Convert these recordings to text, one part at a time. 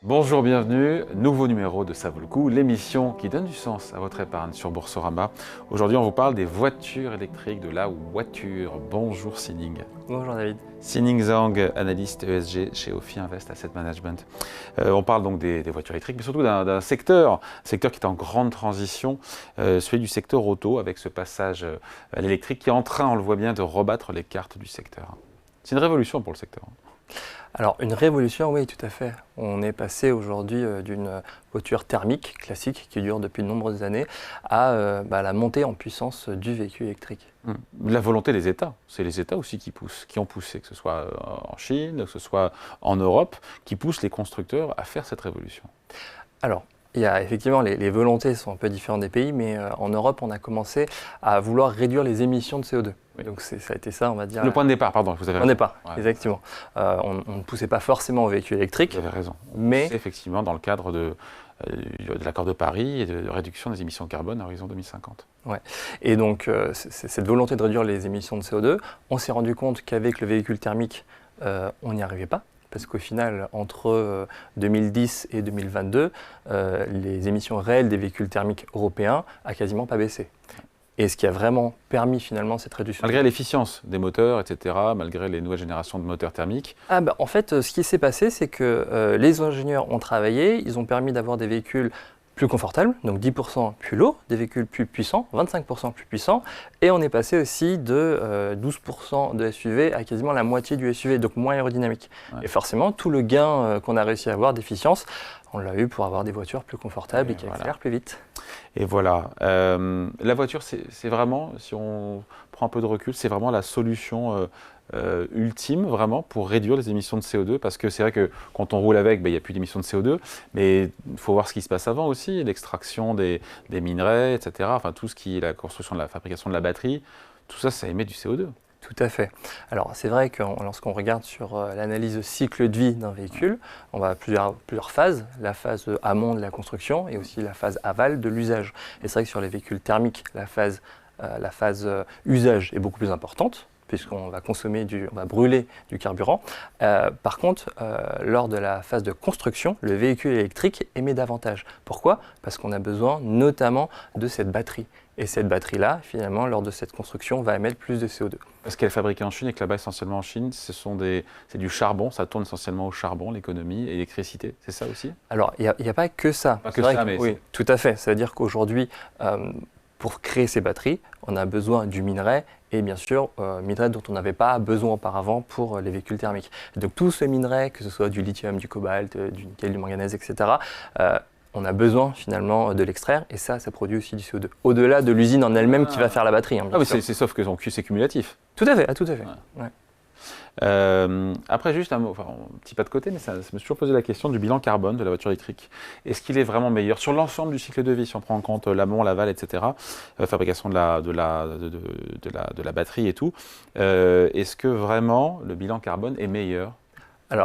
Bonjour, bienvenue, nouveau numéro de Ça vaut le coup, l'émission qui donne du sens à votre épargne sur Boursorama. Aujourd'hui, on vous parle des voitures électriques, de la voiture. Bonjour Sining. Bonjour David. Sining Zhang, analyste ESG chez Ophi Invest Asset Management. On parle donc des voitures électriques, mais surtout d'un secteur qui est en grande transition, celui du secteur auto, avec ce passage à l'électrique qui est en train, on le voit bien, de rebattre les cartes du secteur. C'est une révolution pour le secteur. Alors une révolution, oui, tout à fait. On est passé aujourd'hui d'une voiture thermique classique qui dure depuis de nombreuses années à la montée en puissance du véhicule électrique. La volonté des États, c'est les États aussi qui ont poussé, que ce soit en Chine, que ce soit en Europe, qui poussent les constructeurs à faire cette révolution. Alors, il y a effectivement, les volontés sont un peu différentes des pays, mais en Europe, on a commencé à vouloir réduire les émissions de CO2. Oui. Donc ça a été ça, on va dire. Le point de départ, pardon, vous avez raison. On n'est pas, Ouais. exactement. On ne poussait pas forcément au véhicule électrique. Vous avez raison. Mais C'est effectivement dans le cadre de l'accord de Paris et de réduction des émissions carbone à horizon 2050. Ouais. Et donc, cette volonté de réduire les émissions de CO2, on s'est rendu compte qu'avec le véhicule thermique, on n'y arrivait pas. Parce qu'au final, entre 2010 et 2022, les émissions réelles des véhicules thermiques européens n'ont quasiment pas baissé. Et ce qui a vraiment permis finalement cette réduction. Malgré l'efficience des moteurs, etc., malgré les nouvelles générations de moteurs thermiques. En fait, ce qui s'est passé, c'est que les ingénieurs ont travaillé, ils ont permis d'avoir des véhicules plus confortables, donc 10% plus lourds, des véhicules plus puissants, 25% plus puissants, et on est passé aussi de 12% de SUV à quasiment la moitié du SUV, donc moins aérodynamique. Ouais. Et forcément, tout le gain qu'on a réussi à avoir d'efficience, on l'a eu pour avoir des voitures plus confortables et qui accélèrent plus vite. Et voilà, la voiture, c'est vraiment, si on prend un peu de recul, c'est vraiment la solution ultime vraiment pour réduire les émissions de CO2, parce que c'est vrai que quand on roule avec, il n'y a plus d'émissions de CO2, mais il faut voir ce qui se passe avant aussi, l'extraction des minerais, etc. Enfin tout ce qui est la construction de la fabrication de la batterie, tout ça, ça émet du CO2. Tout à fait. Alors c'est vrai que lorsqu'on regarde sur l'analyse cycle de vie d'un véhicule, on va à plusieurs phases, la phase amont de la construction et aussi la phase aval de l'usage. Et c'est vrai que sur les véhicules thermiques, la phase usage est beaucoup plus importante, puisqu'on va on va brûler du carburant. Par contre, lors de la phase de construction, le véhicule électrique émet davantage. Pourquoi ? Parce qu'on a besoin notamment de cette batterie. Et cette batterie-là, finalement, lors de cette construction, va émettre plus de CO2. Parce qu'elle est fabriquée en Chine et que là-bas, essentiellement en Chine, c'est du charbon, ça tourne essentiellement au charbon, l'économie et l'électricité. C'est ça aussi ? Alors, il n'y a pas que ça. Pas que ça, mais oui, tout à fait. Ça veut dire qu'aujourd'hui, pour créer ces batteries, on a besoin du minerai et bien sûr, minerai dont on n'avait pas besoin auparavant pour les véhicules thermiques. Donc tout ce minerai, que ce soit du lithium, du cobalt, du nickel, du manganèse, etc., on a besoin finalement de l'extraire et ça produit aussi du CO2. Au-delà de l'usine en elle-même qui va faire la batterie. Mais sauf que c'est cumulatif. Tout à fait, tout à fait. Ouais. Après, juste un petit pas de côté, mais ça me suis toujours posé la question du bilan carbone de la voiture électrique. Est-ce qu'il est vraiment meilleur sur l'ensemble du cycle de vie, si on prend en compte l'amont, l'aval, etc., fabrication de la batterie et tout. Est-ce que vraiment le bilan carbone est meilleur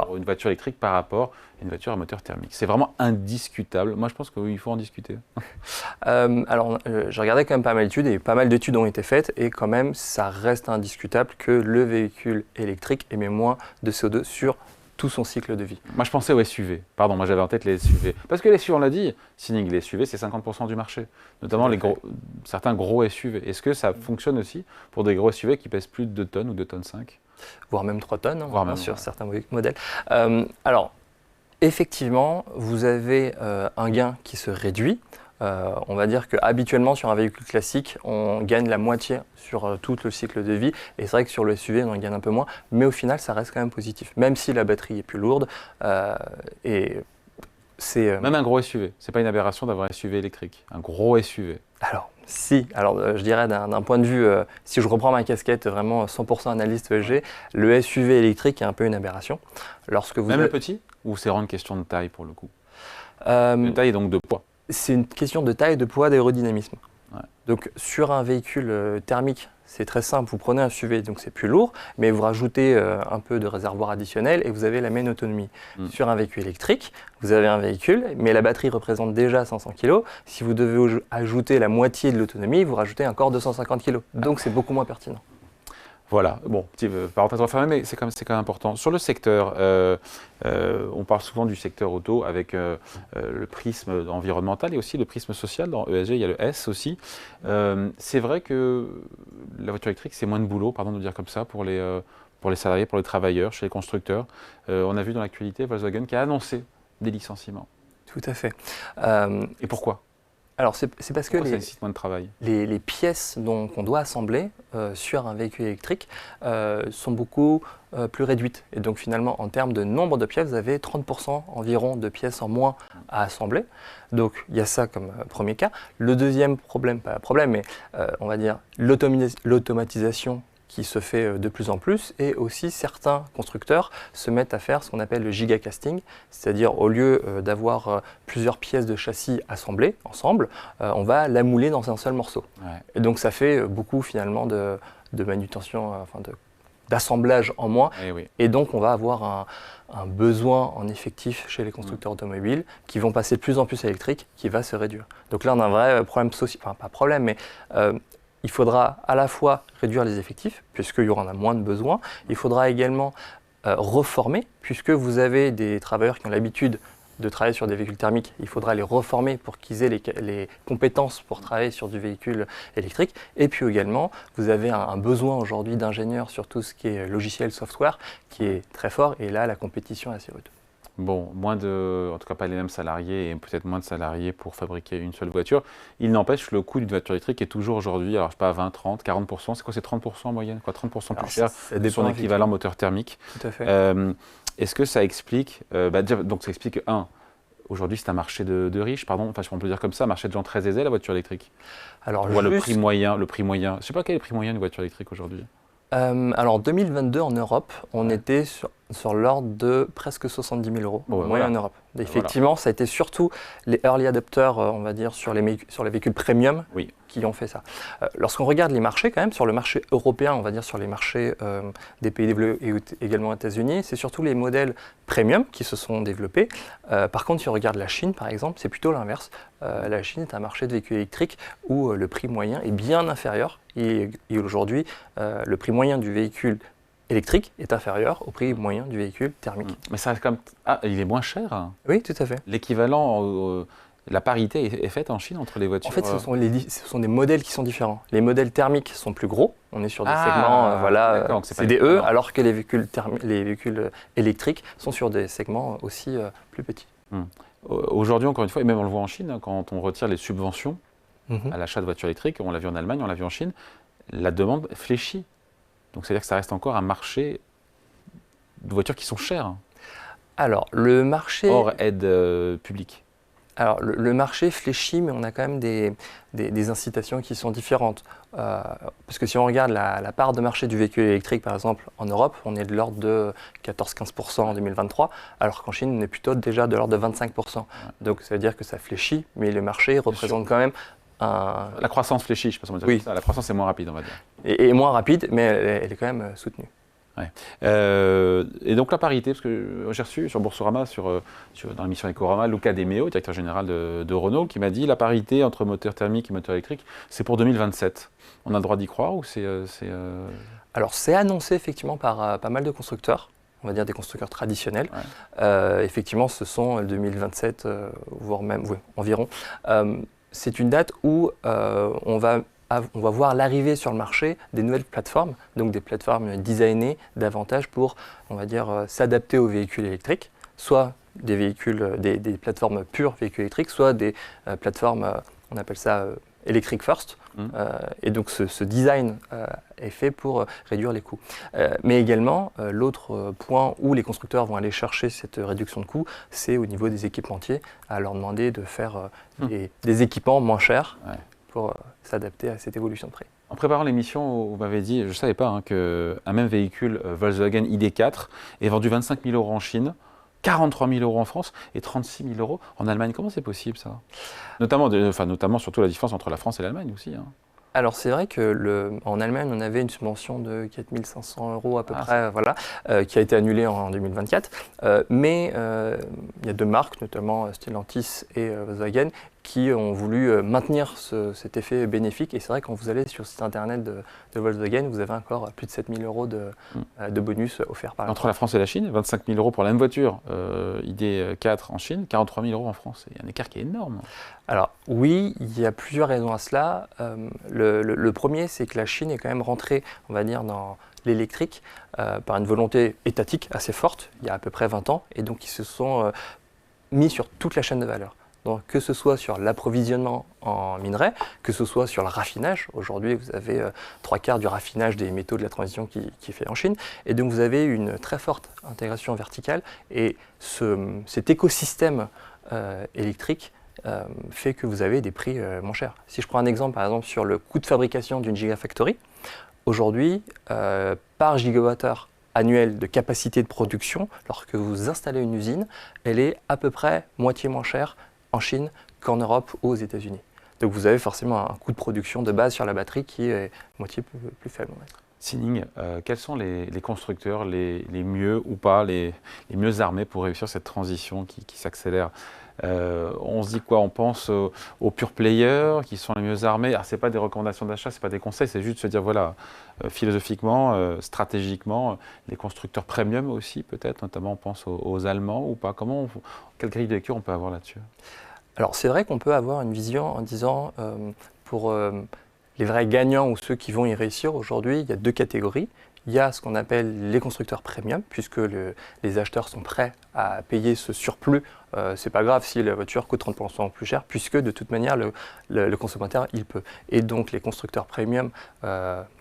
pour une voiture électrique par rapport à une voiture à moteur thermique? C'est vraiment indiscutable. Moi, je pense qu'il faut en discuter. Je regardais quand même pas mal d'études et pas mal d'études ont été faites et quand même, ça reste indiscutable que le véhicule électrique émet moins de CO2 sur tout son cycle de vie. Moi, je pensais aux SUV. Pardon, moi j'avais en tête les SUV. Parce que les SUV, on l'a dit, Sining, les SUV, c'est 50% du marché. Notamment certains gros SUV. Est-ce que ça fonctionne aussi pour des gros SUV qui pèsent plus de 2 tonnes ou 2 tonnes 5 ? Voire même 3 tonnes, sur certains modèles. Effectivement, vous avez un gain qui se réduit. On va dire qu'habituellement, sur un véhicule classique, on gagne la moitié sur tout le cycle de vie. Et c'est vrai que sur le SUV, on en gagne un peu moins. Mais au final, ça reste quand même positif. Même si la batterie est plus lourde. Même un gros SUV. Ce n'est pas une aberration d'avoir un SUV électrique. Un gros SUV. Je dirais d'un point de vue, si je reprends ma casquette vraiment 100% analyste ESG, le SUV électrique est un peu une aberration. Même le petit ? Ou c'est vraiment une question de taille pour le coup ? De taille et donc de poids. C'est une question de taille, de poids, d'aérodynamisme. Ouais. Donc sur un véhicule thermique, c'est très simple, vous prenez un SUV, donc c'est plus lourd, mais vous rajoutez un peu de réservoir additionnel et vous avez la même autonomie. Sur un véhicule électrique, vous avez un véhicule, mais la batterie représente déjà 500 kg. Si vous devez ajouter la moitié de l'autonomie, vous rajoutez encore 250 kg. Donc c'est beaucoup moins pertinent. Voilà, bon, petite parenthèse refermée, mais c'est quand même important. Sur le secteur, on parle souvent du secteur auto avec le prisme environnemental et aussi le prisme social. Dans ESG, il y a le S aussi. C'est vrai que la voiture électrique, c'est moins de boulot, pardon de le dire comme ça, pour les salariés, pour les travailleurs, chez les constructeurs. On a vu dans l'actualité Volkswagen qui a annoncé des licenciements. Tout à fait. Et pourquoi? Alors c'est parce que Pourquoi ça nécessite moins de travail? les pièces qu'on doit assembler sur un véhicule électrique sont beaucoup plus réduites. Et donc finalement, en termes de nombre de pièces, vous avez 30% environ de pièces en moins à assembler. Donc il y a ça comme premier cas. Le deuxième problème, pas problème, mais on va dire l'automatisation qui se fait de plus en plus, et aussi certains constructeurs se mettent à faire ce qu'on appelle le gigacasting, c'est-à-dire au lieu d'avoir plusieurs pièces de châssis assemblées ensemble, on va la mouler dans un seul morceau. Ouais. Et donc ça fait beaucoup finalement de manutention, d'assemblage en moins, Oui. et donc on va avoir un besoin en effectif chez les constructeurs automobiles qui vont passer de plus en plus à l'électrique, qui va se réduire. Donc là on a un vrai problème social, enfin pas problème, mais il faudra à la fois réduire les effectifs, puisqu'il y aura moins de besoins. Il faudra également reformer, puisque vous avez des travailleurs qui ont l'habitude de travailler sur des véhicules thermiques. Il faudra les reformer pour qu'ils aient les compétences pour travailler sur du véhicule électrique. Et puis également, vous avez un besoin aujourd'hui d'ingénieurs sur tout ce qui est logiciel, software, qui est très fort. Et là, la compétition est assez rude. Bon, en tout cas pas les mêmes salariés et peut-être moins de salariés pour fabriquer une seule voiture. Il n'empêche, le coût d'une voiture électrique est toujours aujourd'hui, alors je sais pas, 20, 30, 40%. C'est quoi, c'est 30% en moyenne, quoi, 30% plus cher de son équivalent moteur thermique. Tout à fait. Est-ce que ça explique, donc ça explique, aujourd'hui c'est un marché de riches, pardon, enfin on peut dire comme ça, un marché de gens très aisés, la voiture électrique. Alors, le prix moyen, je sais pas quel est le prix moyen d'une voiture électrique aujourd'hui. Alors en 2022 en Europe, on était sur l'ordre de presque 70 000 euros moyen en Europe. Effectivement, ça a été surtout les early adopters, on va dire, sur les véhicules premium qui ont fait ça. Lorsqu'on regarde les marchés, quand même, sur le marché européen, on va dire sur les marchés des pays développés et également aux États-Unis, c'est surtout les modèles premium qui se sont développés. Par contre, si on regarde la Chine, par exemple, c'est plutôt l'inverse. La Chine est un marché de véhicules électriques où le prix moyen est bien inférieur. Et aujourd'hui, le prix moyen du véhicule électrique est inférieur au prix moyen du véhicule thermique. Mais ça reste comme... il est moins cher. Oui, tout à fait. L'équivalent, la parité est faite en Chine entre les voitures. En fait, ce sont des modèles qui sont différents. Les modèles thermiques sont plus gros. On est sur des segments CDE, alors que les véhicules électriques sont sur des segments aussi plus petits. Aujourd'hui, encore une fois, et même on le voit en Chine, quand on retire les subventions à l'achat de voitures électriques, on l'a vu en Allemagne, on l'a vu en Chine, la demande fléchit. Donc, c'est-à-dire que ça reste encore un marché de voitures qui sont chères. Alors, le marché... Hors aide publique. Alors, le marché fléchit, mais on a quand même des incitations qui sont différentes. Parce que si on regarde la part de marché du véhicule électrique, par exemple, en Europe, on est de l'ordre de 14-15% en 2023, alors qu'en Chine, on est plutôt déjà de l'ordre de 25%. Donc, ça veut dire que ça fléchit, mais le marché représente quand même La croissance fléchit, je ne sais pas si on va dire ça. La croissance est moins rapide, on va dire. Et moins rapide, mais elle est quand même soutenue. Ouais. Et donc la parité, parce que j'ai reçu sur Boursorama, dans l'émission Ecorama, Luca De Meo, directeur général de Renault, qui m'a dit la parité entre moteur thermique et moteur électrique, c'est pour 2027. On a le droit d'y croire ou c'est Alors c'est annoncé effectivement par pas mal de constructeurs, on va dire des constructeurs traditionnels. Effectivement, ce sont 2027, voire même environ. C'est une date où on va voir l'arrivée sur le marché des nouvelles plateformes, donc des plateformes designées davantage pour, on va dire, s'adapter aux véhicules électriques, soit des plateformes pures véhicules électriques, soit des plateformes, on appelle ça electric first. Et donc ce design est fait pour réduire les coûts. Mais également, l'autre point où les constructeurs vont aller chercher cette réduction de coûts, c'est au niveau des équipementiers, à leur demander de faire des équipements moins chers pour s'adapter à cette évolution de prix. En préparant l'émission, vous m'avez dit, je ne savais pas, qu'un même véhicule Volkswagen ID4 est vendu 25 000 euros en Chine, 43 000 euros en France et 36 000 euros en Allemagne. Comment c'est possible ça? Notamment surtout la différence entre la France et l'Allemagne aussi. Alors c'est vrai qu'en Allemagne, on avait une subvention de 4 500 euros à peu près, qui a été annulée en 2024. Mais il y a deux marques, notamment Stellantis et Volkswagen, qui ont voulu maintenir cet effet bénéfique. Et c'est vrai, quand vous allez sur le site internet de Volkswagen, vous avez encore plus de 7 000 € de bonus offerts par Entre la France et la Chine, 25 000 € pour la même voiture, ID4 en Chine, 43 000 € en France. Il y a un écart qui est énorme. Alors oui, il y a plusieurs raisons à cela. Le premier, c'est que la Chine est quand même rentrée, on va dire, dans l'électrique par une volonté étatique assez forte, il y a à peu près 20 ans, et donc ils se sont mis sur toute la chaîne de valeur. Donc, que ce soit sur l'approvisionnement en minerais, que ce soit sur le raffinage. Aujourd'hui, vous avez 3/4 du raffinage des métaux de la transition qui est fait en Chine. Et donc, vous avez une très forte intégration verticale. Et cet écosystème électrique fait que vous avez des prix moins chers. Si je prends un exemple, par exemple, sur le coût de fabrication d'une gigafactory, aujourd'hui, par gigawattheure annuel de capacité de production, lorsque vous installez une usine, elle est à peu près moitié moins chère en Chine qu'en Europe ou aux États-Unis. Donc vous avez forcément un coût de production de base sur la batterie qui est moitié plus faible. Sining, quels sont les constructeurs les mieux ou pas, les mieux armés pour réussir cette transition qui s'accélère? On se dit quoi? On pense aux pure players qui sont les mieux armés. Alors, ce n'est pas des recommandations d'achat, ce n'est pas des conseils, c'est juste de se dire, voilà, philosophiquement, stratégiquement, les constructeurs premium aussi, peut-être, notamment on pense aux Allemands ou pas. Quelle grille de lecture on peut avoir là-dessus? Alors, c'est vrai qu'on peut avoir une vision en disant, pour les vrais gagnants ou ceux qui vont y réussir aujourd'hui, il y a deux catégories. Il y a ce qu'on appelle les constructeurs premium, puisque les acheteurs sont prêts à payer ce surplus. C'est pas grave si la voiture coûte 30% plus cher, puisque de toute manière, le consommateur, il peut. Et donc, les constructeurs premium,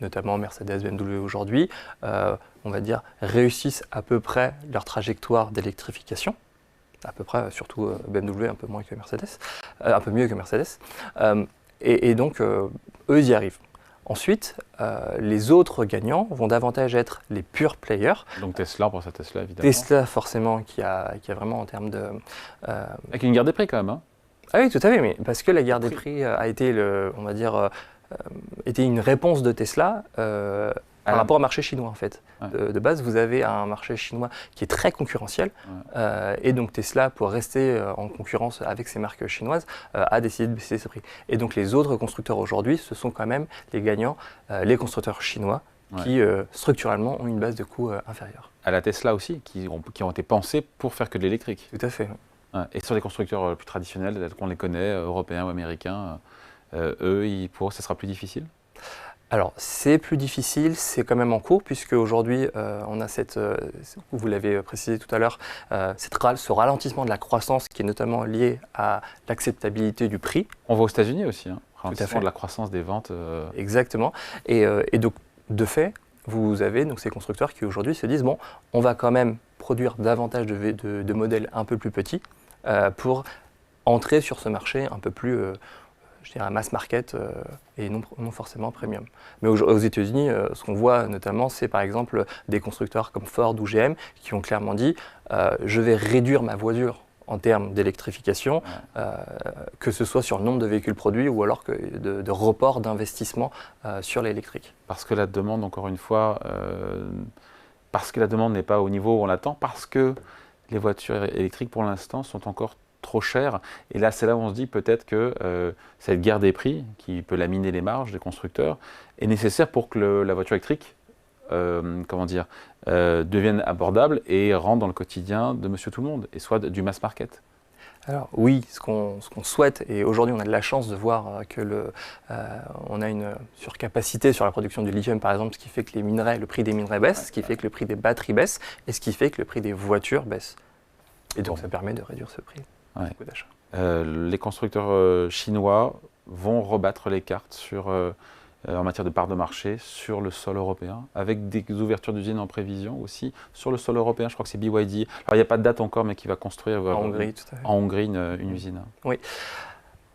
notamment Mercedes, BMW aujourd'hui, on va dire, réussissent à peu près leur trajectoire d'électrification. À peu près, surtout BMW, un peu moins que Mercedes, un peu mieux que Mercedes. Et donc, eux, ils y arrivent. Ensuite, les autres gagnants vont davantage être les pure players. Donc Tesla, on pense à Tesla évidemment. Tesla forcément, qui a vraiment en termes de... Avec une guerre des prix quand même. Hein. Ah oui, tout à fait, mais parce que la guerre des prix a été, on va dire, était une réponse de Tesla par rapport au marché chinois en fait. Ouais. De base, vous avez un marché chinois qui est très concurrentiel, et donc Tesla, pour rester en concurrence avec ses marques chinoises, a décidé de baisser ses prix. Et donc les autres constructeurs aujourd'hui, ce sont quand même les gagnants, les constructeurs chinois, qui structurellement ont une base de coût inférieure. À la Tesla aussi, qui ont été pensés pour faire que de l'électrique. Tout à fait. Ouais. Et sur les constructeurs plus traditionnels, tels qu'on les connaît, européens ou américains, eux, pour eux, ça sera plus difficile? Alors, c'est plus difficile, c'est quand même en cours, puisque aujourd'hui, on a vous l'avez précisé tout à l'heure, ce ralentissement de la croissance qui est notamment lié à l'acceptabilité du prix. On voit aux États-Unis aussi, ralentissement de la croissance des ventes. Exactement. Et donc, de fait, vous avez donc ces constructeurs qui aujourd'hui se disent, bon, on va quand même produire davantage de modèles un peu plus petits pour entrer sur ce marché un peu plus... je dirais mass market et non forcément premium. Mais aux États-Unis, ce qu'on voit notamment, c'est par exemple des constructeurs comme Ford ou GM qui ont clairement dit je vais réduire ma voiture en termes d'électrification, que ce soit sur le nombre de véhicules produits ou alors de report d'investissement sur l'électrique. Parce que la demande, encore une fois, parce que la demande n'est pas au niveau où on l'attend, parce que les voitures électriques pour l'instant sont encore trop cher. Et là, c'est là où on se dit peut-être que cette guerre des prix, qui peut laminer les marges des constructeurs, est nécessaire pour que la voiture électrique devienne abordable et rentre dans le quotidien de monsieur tout le monde, et soit du mass market. Alors oui, ce qu'on souhaite, et aujourd'hui on a de la chance de voir que on a une surcapacité sur la production du lithium par exemple, ce qui fait que le prix des minerais baisse, ce qui fait que le prix des batteries baisse, et ce qui fait que le prix des voitures baisse. Et donc ça permet de réduire ce prix. Les constructeurs chinois vont rebattre les cartes en matière de part de marché sur le sol européen, avec des ouvertures d'usines en prévision aussi sur le sol européen. Je crois que c'est BYD. Alors il n'y a pas de date encore, mais qui va construire en Hongrie, tout à fait. En Hongrie une usine. Oui.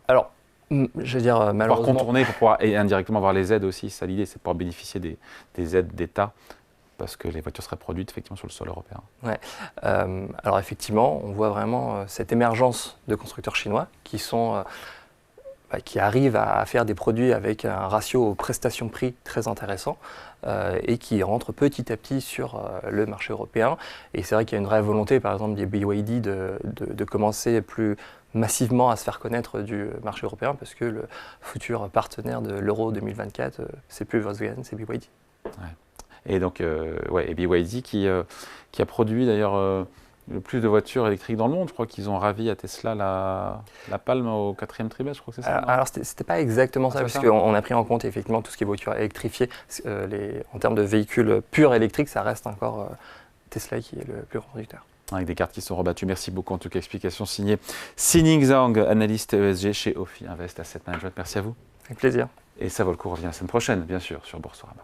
Alors, je veux dire, malheureusement... Pour contourner, pour pouvoir et indirectement avoir les aides aussi, c'est ça l'idée, c'est pouvoir bénéficier des aides d'État, parce que les voitures seraient produites effectivement sur le sol européen. Ouais. Alors effectivement, on voit vraiment cette émergence de constructeurs chinois qui arrivent à faire des produits avec un ratio prestations-prix très intéressant et qui rentrent petit à petit sur le marché européen. Et c'est vrai qu'il y a une vraie volonté, par exemple, des BYD de commencer plus massivement à se faire connaître du marché européen parce que le futur partenaire de l'Euro 2024, c'est plus Volkswagen, c'est BYD. Ouais. Et donc, et BYD qui a produit d'ailleurs le plus de voitures électriques dans le monde. Je crois qu'ils ont ravi à Tesla la palme au 4e trimestre, je crois que c'est ça. Alors, c'était pas exactement ça, parce qu'on a pris en compte effectivement tout ce qui est voitures électrifiées. En termes de véhicules purs électriques, ça reste encore Tesla qui est le plus grand producteur. Avec des cartes qui sont rebattues. Merci beaucoup. En tout cas, explication signée Sining Zhang, analyste ESG chez Ophi Invest Asset Management. Merci à vous. Avec plaisir. Et ça vaut le coup, revient la semaine prochaine, bien sûr, sur Boursorama.